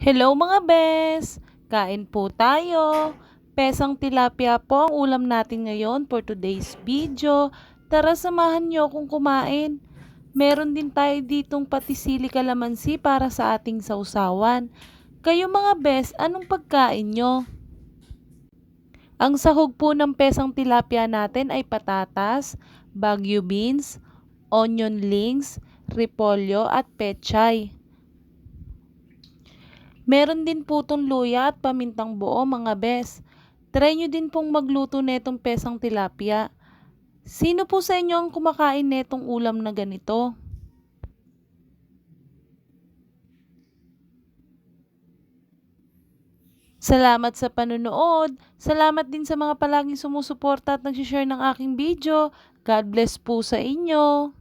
Hello mga bes! Kain po tayo. Pesang tilapia po ang ulam natin ngayon for today's video. Tara samahan niyo akong kumain. Meron din tayo ditong patisili kalamansi para sa ating sausawan. Kayo mga bes, anong pagkain nyo? Ang sahog po ng pesang tilapia natin ay patatas, bagu beans, onion rings, repolyo at pechay. Meron din po itong luya at pamintang buo mga bes. Try nyo din pong magluto netong pesang tilapia. Sino po sa inyo ang kumakain netong ulam na ganito? Salamat sa panunood. Salamat din sa mga palaging sumusuporta at nagsishare ng aking video. God bless po sa inyo.